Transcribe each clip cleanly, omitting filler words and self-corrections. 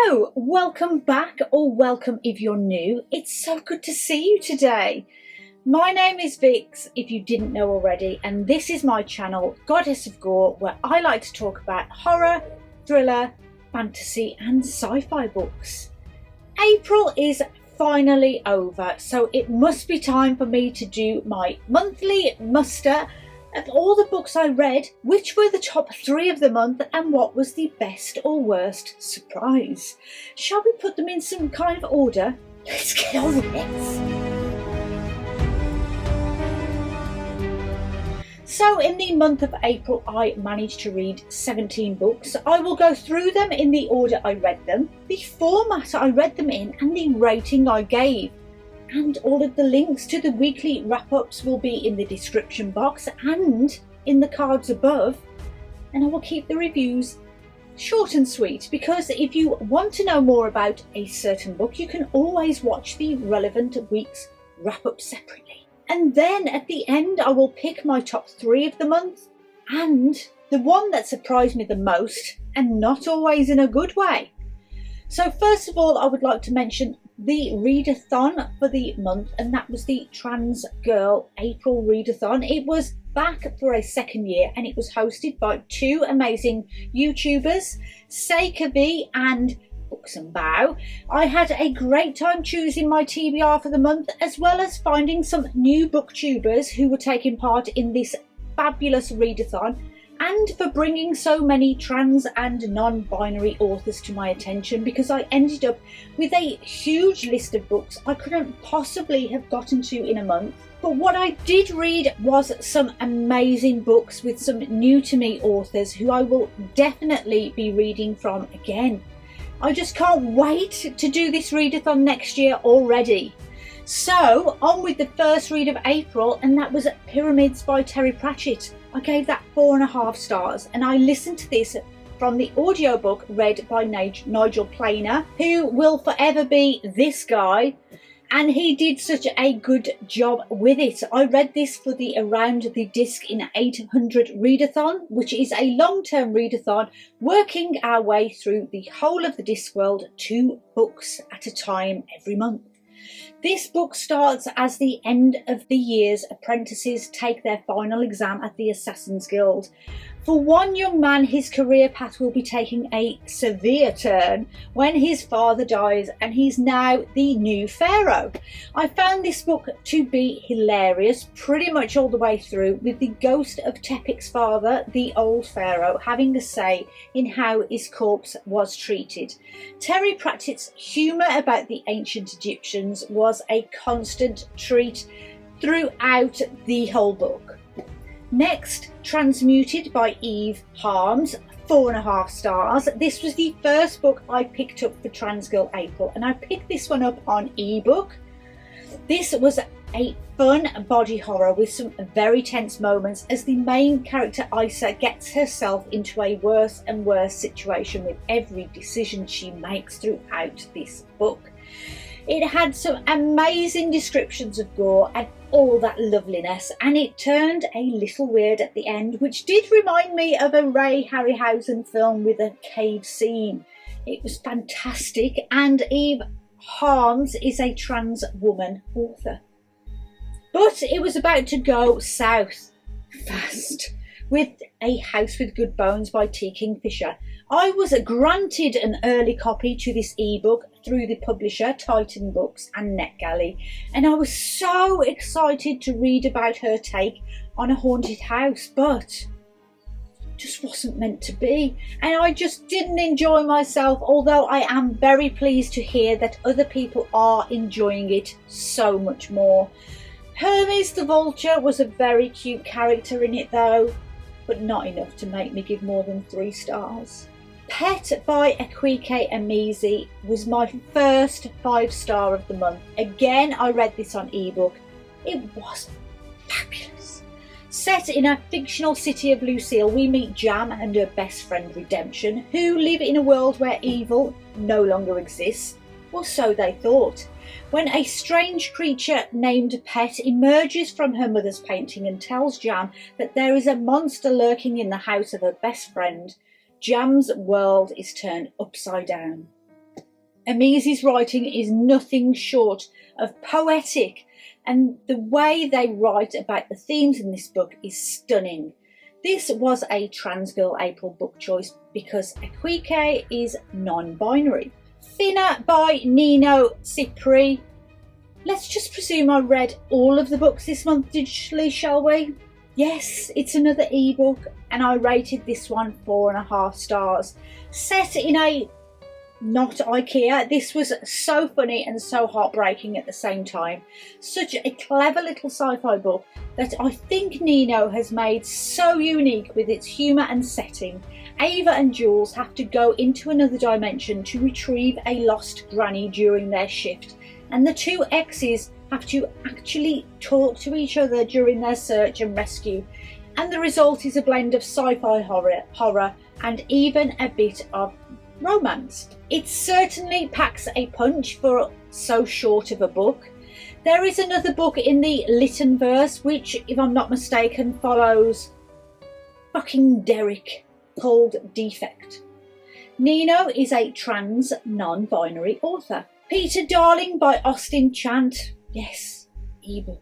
Hello, welcome back, or welcome if you're new. It's so good to see you today. My name is Vix, if you didn't know already, and this is my channel, Goddess of Gore, where I like to talk about horror, thriller, fantasy and sci-fi books. April is finally over, so it must be time for me to do my monthly muster of all the books I read, which were the top 3 of the month, and what was the best or worst surprise. Shall we put them in some kind of order? Let's get on with it. So in the month of April, I managed to read 17 books. I will go through them in the order I read them, the format I read them in, and the rating I gave. And all of the links to the weekly wrap-ups will be in the description box and in the cards above. And I will keep the reviews short and sweet, because if you want to know more about a certain book, you can always watch the relevant week's wrap-up separately. And then at the end, I will pick my top 3 of the month and the one that surprised me the most, and not always in a good way. So first of all, I would like to mention the readathon for the month, and that was the TransGirlApril readathon. It was back for a second year, and it was hosted by 2 amazing YouTubers, Sapkowsi and Books and Bow. I had a great time choosing my TBR for the month, as well as finding some new booktubers who were taking part in this fabulous readathon, and for bringing so many trans and non-binary authors to my attention, because I ended up with a huge list of books I couldn't possibly have gotten to in a month. But what I did read was some amazing books with some new to me authors who I will definitely be reading from again. I just can't wait to do this readathon next year already. So on with the first read of April, and that was Pyramids by Terry Pratchett. I gave that 4.5 stars, and I listened to this from the audiobook read by Nigel Planer, who will forever be this guy, and he did such a good job with it. I read this for the Around the Disc in 800 readathon, which is a long-term readathon, working our way through the whole of the Discworld, 2 books at a time every month. This book starts as the end of the year's apprentices take their final exam at the Assassin's Guild. For one young man, his career path will be taking a severe turn when his father dies, and he's now the new pharaoh. I found this book to be hilarious pretty much all the way through, with the ghost of Tepik's father, the old pharaoh, having a say in how his corpse was treated. Terry Pratchett's humour about the ancient Egyptians was a constant treat throughout the whole book. Next, Transmuted by Eve Harms, 4.5 stars. This was the first book I picked up for TransGirlApril, and I picked this one up on ebook. This was a fun body horror with some very tense moments, as the main character Isa gets herself into a worse and worse situation with every decision she makes throughout this book. It had some amazing descriptions of gore and all that loveliness, and it turned a little weird at the end, which did remind me of a Ray Harryhausen film with a cave scene. It was fantastic, and Eve Harms is a trans woman author. But it was about to go south fast with A House with Good Bones by T. Kingfisher. I was granted an early copy to this ebook through the publisher Titan Books and NetGalley, and I was so excited to read about her take on a haunted house, but just wasn't meant to be, and I just didn't enjoy myself, although I am very pleased to hear that other people are enjoying it so much more. Hermes the Vulture was a very cute character in it though, but not enough to make me give more than 3 stars. Pet by Akwaeke Emezi was my first 5-star of the month. Again, I read this on ebook. It was fabulous. Set in a fictional city of Lucille, we meet Jam and her best friend Redemption, who live in a world where evil no longer exists, or so they thought, when a strange creature named Pet emerges from her mother's painting and tells Jam that there is a monster lurking in the house of her best friend. Jam's world is turned upside down. Emezi's writing is nothing short of poetic, and the way they write about the themes in this book is stunning. This was a TransGirlApril book choice because Akwaeke is non-binary. Finna by Nino, Cipri. Let's just presume I read all of the books this month digitally, shall we? Yes, it's another ebook, and I rated this one 4.5 stars. Set in a not IKEA, this was so funny and so heartbreaking at the same time. Such a clever little sci-fi book that I think Nino has made so unique with its humour and setting. Ava and Jules have to go into another dimension to retrieve a lost granny during their shift, and the two exes have to actually talk to each other during their search and rescue, and the result is a blend of sci-fi horror and even a bit of romance. It certainly packs a punch for so short of a book. There is another book in the Lytton verse which, if I'm not mistaken, follows fucking Derek, called Defect. Nino is a trans non-binary author. Peter Darling by Austin Chant. Yes, ebook.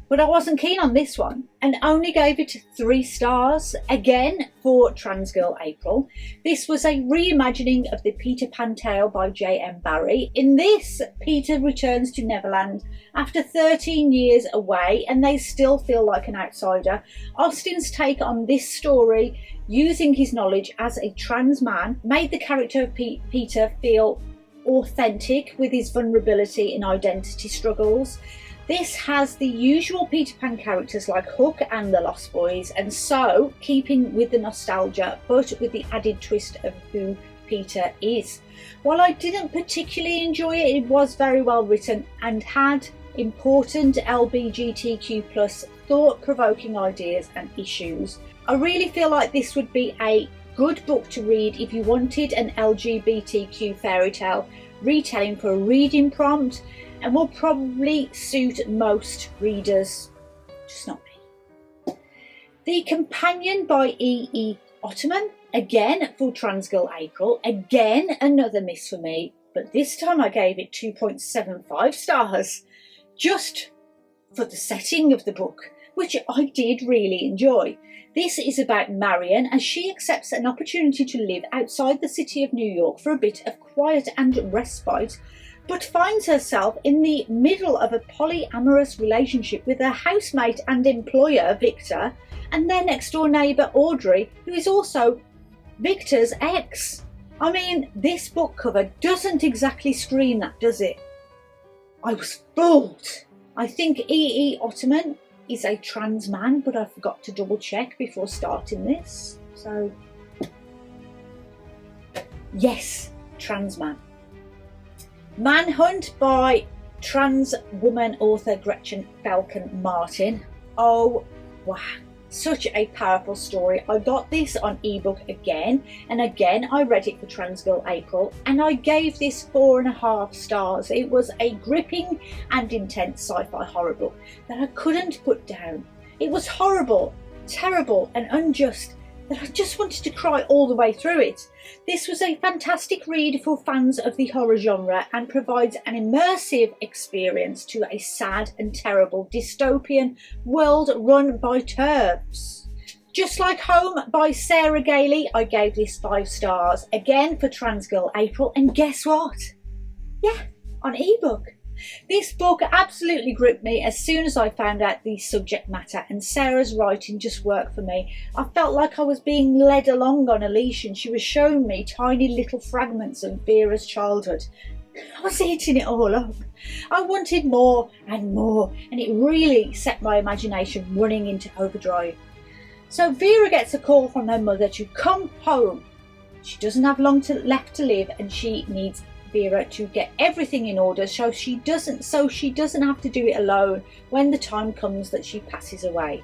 But I wasn't keen on this one and only gave it 3 stars, again for TransGirlApril. This was a reimagining of the Peter Pan tale by J.M. Barrie. In this, Peter returns to Neverland after 13 years away and they still feel like an outsider. Austin's take on this story, using his knowledge as a trans man, made the character of Peter feel authentic with his vulnerability and identity struggles. This has the usual Peter Pan characters like Hook and the Lost Boys, and so keeping with the nostalgia but with the added twist of who Peter is. While I didn't particularly enjoy it, it was very well written and had important LGBTQ+ thought-provoking ideas and issues. I really feel like this would be a good book to read if you wanted an LGBTQ fairy tale retelling for a reading prompt, and will probably suit most readers, just not me. The Companion by E.E Ottoman, again for TransGirlApril, again another miss for me, but this time I gave it 2.75 stars, just for the setting of the book, which I did really enjoy. This is about Marion as she accepts an opportunity to live outside the city of New York for a bit of quiet and respite, but finds herself in the middle of a polyamorous relationship with her housemate and employer, Victor, and their next door neighbour, Audrey, who is also Victor's ex. I mean, this book cover doesn't exactly scream that, does it? I was fooled. I think E.E Ottoman is a trans man, but I forgot to double check before starting this. So, yes, trans man. Manhunt by trans woman author Gretchen Felker-Martin. Oh wow, such a powerful story. I got this on ebook again and again. I read it for TransGirlApril and I gave this 4.5 stars. It was a gripping and intense sci-fi horror book that I couldn't put down. It was horrible, terrible and unjust that I just wanted to cry all the way through it. This was a fantastic read for fans of the horror genre and provides an immersive experience to a sad and terrible dystopian world run by TERFs. Just Like Home by Sarah Gailey, I gave this 5 stars, again for TransGirlApril, and guess what? Yeah, on ebook. This book absolutely gripped me as soon as I found out the subject matter, and Sarah's writing just worked for me. I felt like I was being led along on a leash and she was showing me tiny little fragments of Vera's childhood. I was eating it all up. I wanted more and more, and it really set my imagination running into overdrive. So Vera gets a call from her mother to come home. She doesn't have long left to live and she needs Vera to get everything in order so she doesn't have to do it alone when the time comes that she passes away.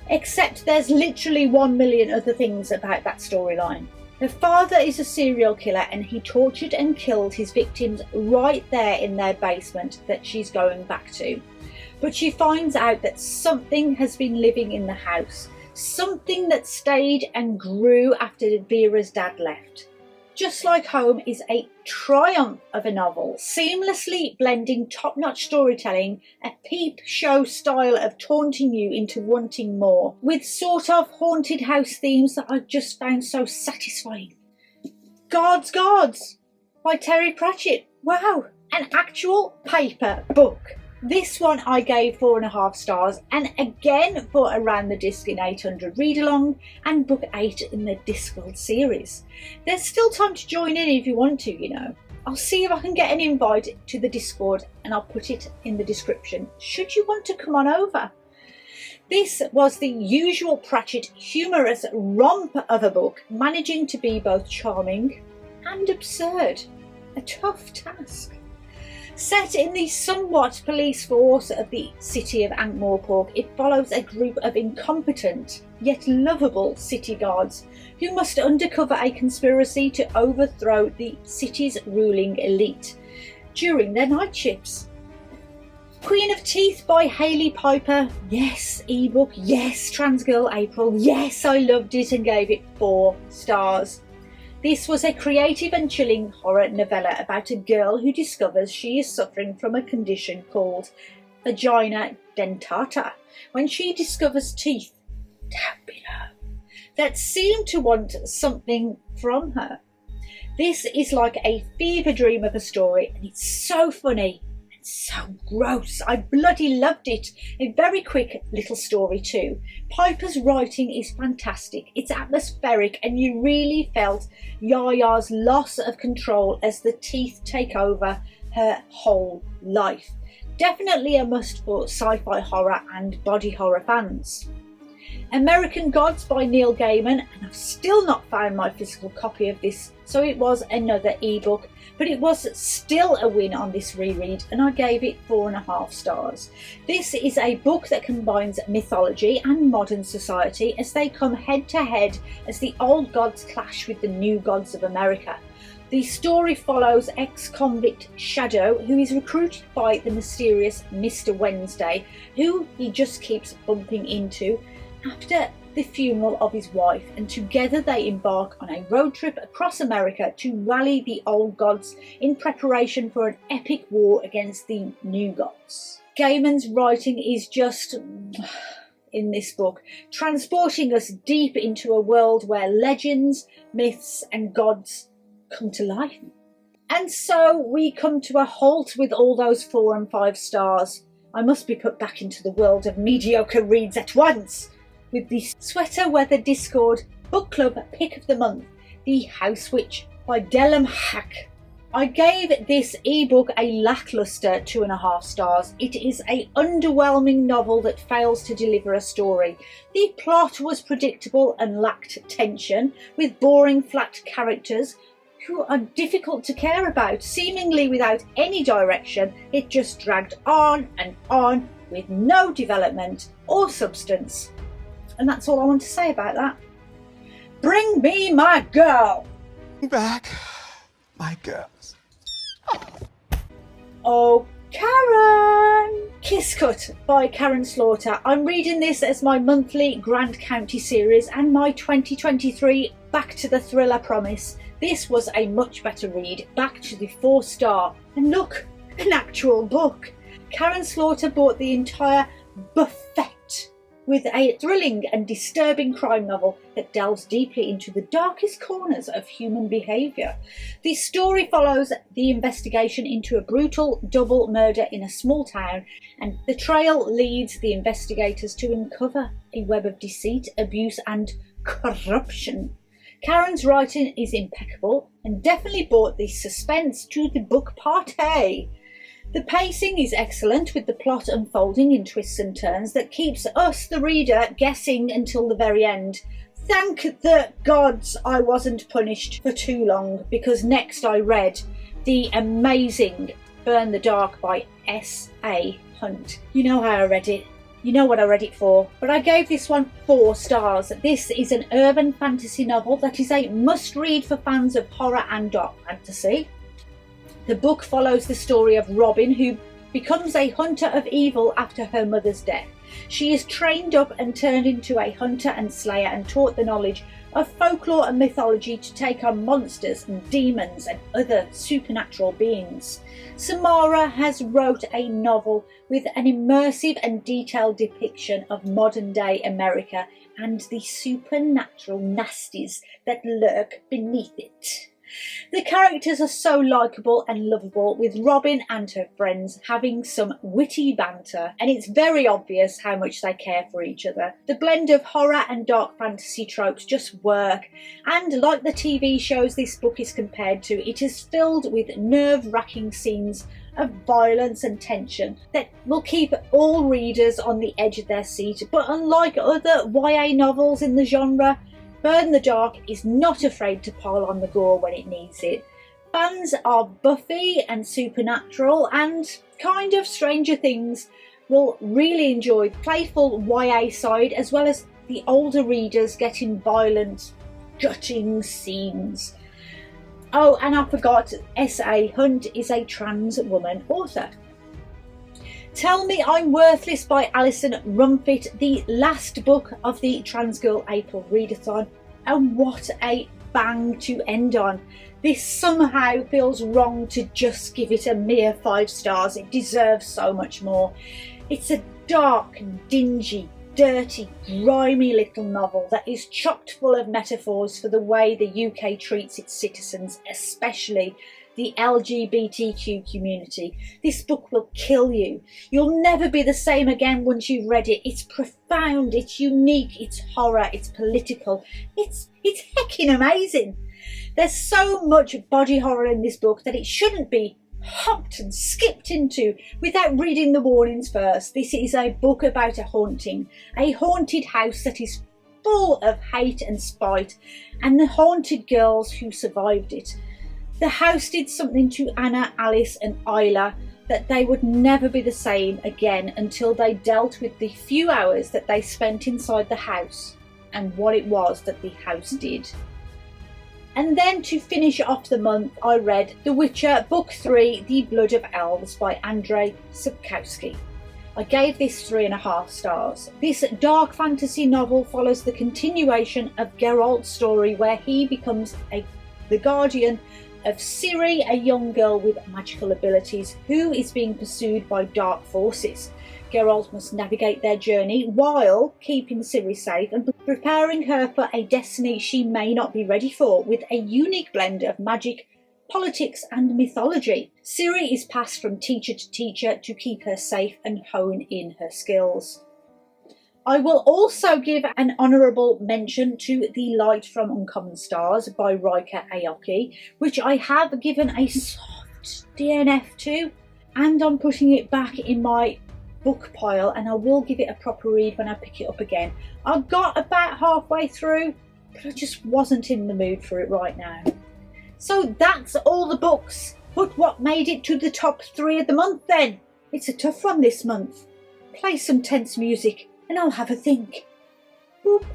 Except there's literally 1 million other things about that storyline. Her father is a serial killer and he tortured and killed his victims right there in their basement that she's going back to. But she finds out that something has been living in the house, something that stayed and grew after Vera's dad left. Just Like Home is a triumph of a novel, seamlessly blending top-notch storytelling, a peep show style of taunting you into wanting more, with sort of haunted house themes that I just found so satisfying. Gods by Terry Pratchett. Wow, an actual paper book. This one I gave 4.5 stars, and again for Around the Disc in 800 read along and book 8 in the Discworld series. There's still time to join in if you want to, you know. I'll see if I can get an invite to the Discord and I'll put it in the description should you want to come on over. This was the usual Pratchett humorous romp of a book, managing to be both charming and absurd. A tough task. Set in the somewhat police force of the city of Ankh-Morpork, it follows a group of incompetent yet lovable city guards who must undercover a conspiracy to overthrow the city's ruling elite during their night shifts. Queen of Teeth by Hayley Piper. Yes, ebook. Yes, TransGirlApril. Yes, I loved it and gave it 4 stars. This was a creative and chilling horror novella about a girl who discovers she is suffering from a condition called vagina dentata when she discovers teeth down below that seem to want something from her. This is like a fever dream of a story, and it's so funny and so gross. I bloody loved it. A very quick little story too. Piper's writing is fantastic. It's atmospheric, and you really felt Yaya's loss of control as the teeth take over her whole life. Definitely a must for sci-fi horror and body horror fans. American Gods by Neil Gaiman, and I've still not found my physical copy of this, so it was another ebook, but it was still a win on this reread, and I gave it 4.5 stars. This is a book that combines mythology and modern society as they come head to head as the old gods clash with the new gods of America. The story follows ex-convict Shadow, who is recruited by the mysterious Mr. Wednesday, who he just keeps bumping into after the funeral of his wife, and together they embark on a road trip across America to rally the old gods in preparation for an epic war against the new gods. Gaiman's writing is just in this book, transporting us deep into a world where legends, myths and gods come to life. And so we come to a halt with all those 4 and 5 stars. I must be put back into the world of mediocre reads at once with the Sweater Weather Discord Book Club Pick of the Month, The House Witch by Delamhach. I gave this ebook a lackluster 2.5 stars. It is an underwhelming novel that fails to deliver a story. The plot was predictable and lacked tension, with boring flat characters who are difficult to care about. Seemingly without any direction, it just dragged on and on with no development or substance. And that's all I want to say about that. Bring me my girl! Back, my girls. Oh, Karen! Kisscut by Karen Slaughter. I'm reading this as my monthly Grant County series and my 2023 Back to the Thriller promise. This was a much better read, back to the 4-star. And look, an actual book. Karen Slaughter bought the entire buffet with a thrilling and disturbing crime novel that delves deeply into the darkest corners of human behaviour. The story follows the investigation into a brutal double murder in a small town, and the trail leads the investigators to uncover a web of deceit, abuse and corruption. Karen's writing is impeccable and definitely brought the suspense to the book party. The pacing is excellent, with the plot unfolding in twists and turns that keeps us, the reader, guessing until the very end. Thank the gods I wasn't punished for too long, because next I read the amazing Burn the Dark by S.A. Hunt. You know how I read it. You know what I read it for. But I gave this one 4 stars. This is an urban fantasy novel that is a must-read for fans of horror and dark fantasy. The book follows the story of Robin, who becomes a hunter of evil after her mother's death. She is trained up and turned into a hunter and slayer and taught the knowledge of folklore and mythology to take on monsters and demons and other supernatural beings. Samara has wrote a novel with an immersive and detailed depiction of modern-day America and the supernatural nasties that lurk beneath it. The characters are so likeable and lovable, with Robin and her friends having some witty banter, and it's very obvious how much they care for each other. The blend of horror and dark fantasy tropes just work, and like the TV shows this book is compared to, it is filled with nerve-wracking scenes of violence and tension that will keep all readers on the edge of their seat. But unlike other YA novels in the genre, Burn the Dark is not afraid to pile on the gore when it needs it. Fans of Buffy and Supernatural and kind of Stranger Things will really enjoy the playful YA side, as well as the older readers getting violent, gutting scenes. Oh, and I forgot, S.A. Hunt is a trans woman author. Tell Me I'm Worthless by Alison Rumfitt, the last book of the TransGirlApril readathon, and what a bang to end on. This somehow feels wrong to just give it a mere 5 stars. It deserves so much more. It's a dark, dingy, dirty, grimy little novel that is chock full of metaphors for the way the UK treats its citizens, especially the LGBTQ community. This book will kill you. You'll never be the same again once you've read it. It's profound, it's unique, it's horror, it's political, it's heckin' amazing. There's so much body horror in this book that it shouldn't be hopped and skipped into without reading the warnings first. This is a book about a haunting, a haunted house that is full of hate and spite, and the haunted girls who survived it. The house did something to Anna, Alice and Isla that they would never be the same again until they dealt with the few hours that they spent inside the house and what it was that the house did. And then to finish off the month, I read The Witcher Book 3, The Blood of Elves by Andrzej Sapkowsi. I gave this 3.5 stars. This dark fantasy novel follows the continuation of Geralt's story, where he becomes the guardian of Cipri, a young girl with magical abilities who is being pursued by dark forces. Geralt must navigate their journey while keeping Cipri safe and preparing her for a destiny she may not be ready for, with a unique blend of magic, politics and mythology. Cipri is passed from teacher to teacher to keep her safe and hone in her skills. I will also give an honourable mention to The Light from Uncommon Stars by Riker Aoki, which I have given a soft DNF to, and I'm putting it back in my book pile, and I will give it a proper read when I pick it up again. I got about halfway through, but I just wasn't in the mood for it right now. So that's all the books. But what made it to the top 3 of the month then? It's a tough one this month. Play some tense music and I'll have a think. Boop.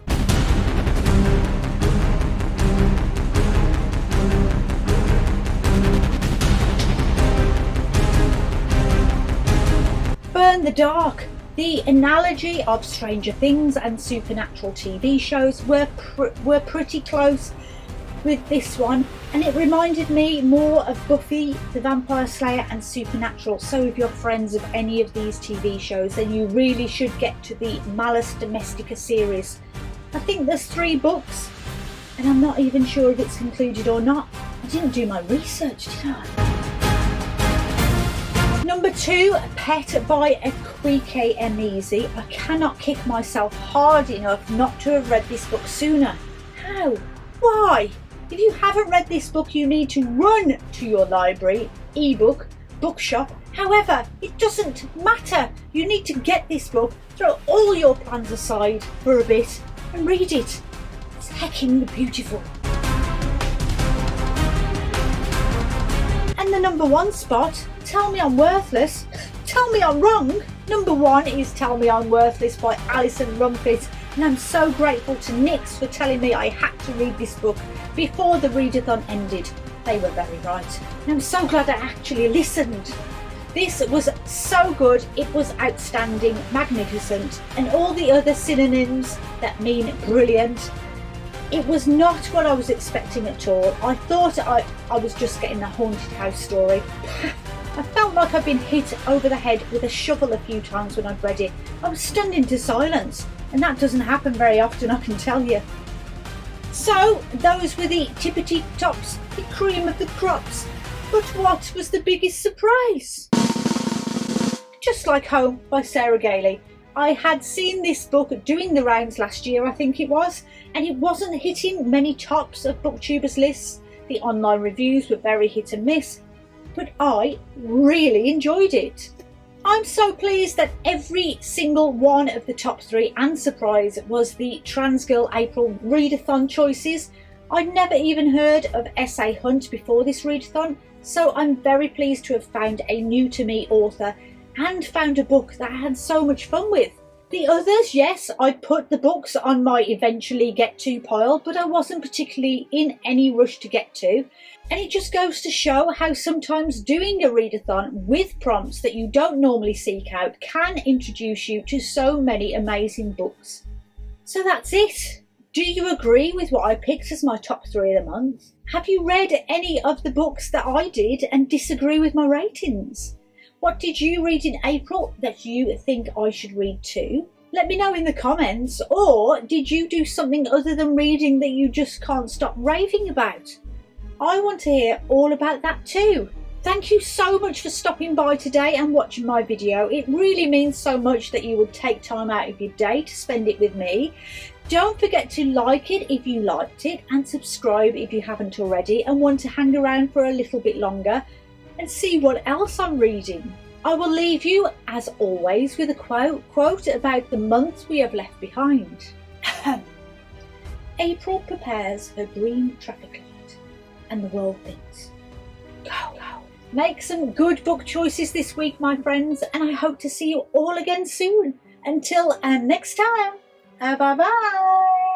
Burn the Dark. The analogy of Stranger Things and supernatural TV shows were pretty close with this one, and it reminded me more of Buffy the Vampire Slayer and Supernatural. So if you're friends of any of these TV shows, then you really should get to the Malus Domestica series. I think there's 3 books, and I'm not even sure if it's concluded or not. I didn't do my research, did I? Number 2, Pet by Akwaeke Emezi. I cannot kick myself hard enough not to have read this book sooner. How? Why? If you haven't read this book, you need to run to your library, ebook, bookshop. However, it doesn't matter. You need to get this book, throw all your plans aside for a bit and read it. It's hecking beautiful. And the number 1 spot, Tell Me I'm Worthless. Tell me I'm wrong. Number 1 is Tell Me I'm Worthless by Alison Rumfitt. And I'm so grateful to Nix for telling me I had to read this book before the readathon ended. They were very right. And I'm so glad I actually listened. This was so good, it was outstanding, magnificent, and all the other synonyms that mean brilliant. It was not what I was expecting at all. I thought I was just getting a haunted house story. I felt like I'd been hit over the head with a shovel a few times when I'd read it. I was stunned into silence, and that doesn't happen very often, I can tell you. So, those were the tippity tops, the cream of the crops. But what was the biggest surprise? Just Like Home by Sarah Gailey. I had seen this book doing the rounds last year, I think it was, and it wasn't hitting many tops of booktubers' lists. The online reviews were very hit and miss, but I really enjoyed it. I'm so pleased that every single one of the top 3 and surprise was the TransGirlApril readathon choices. I'd never even heard of S.A. Hunt before this readathon, so I'm very pleased to have found a new to me author and found a book that I had so much fun with. The others, yes, I put the books on my eventually get to pile, but I wasn't particularly in any rush to get to. And it just goes to show how sometimes doing a readathon with prompts that you don't normally seek out can introduce you to so many amazing books. So that's it. Do you agree with what I picked as my top 3 of the month? Have you read any of the books that I did and disagree with my ratings? What did you read in April that you think I should read too? Let me know in the comments. Or did you do something other than reading that you just can't stop raving about? I want to hear all about that too. Thank you so much for stopping by today and watching my video. It really means so much that you would take time out of your day to spend it with me. Don't forget to like it if you liked it, and subscribe if you haven't already and want to hang around for a little bit longer and see what else I'm reading. I will leave you, as always, with a quote about the month we have left behind. April prepares her green traffic light and the world thinks, go, go. Make some good book choices this week, my friends, and I hope to see you all again soon. Until next time, bye-bye.